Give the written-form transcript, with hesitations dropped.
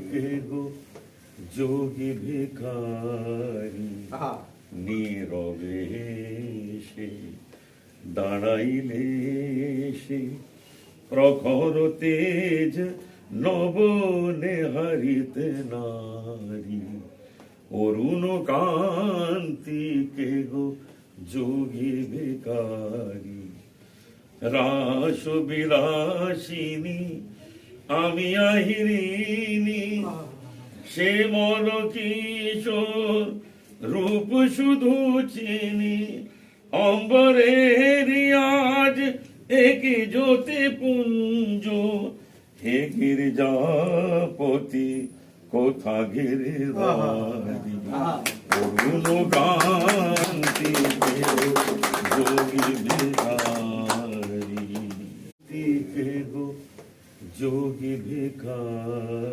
কে গো যোগী ভিখারি নীরবে সে দাঁড়াইলে সে প্রখর তেজ নবনে হারিতে নারী অরুণ কান্তি কে গো যোগী ভিখারি রাস বিলাসিনী আমি আহিরিনী সে মন কিশোর রূপ শুধু চিনি অম্বরের আজ একই জ্যোতি পুঞ্জ হে গিরিজাপতি কোথা গিরিধারী অরুণ কান্তি যোগী ভিখারি কে গো যোগী ভিখারি।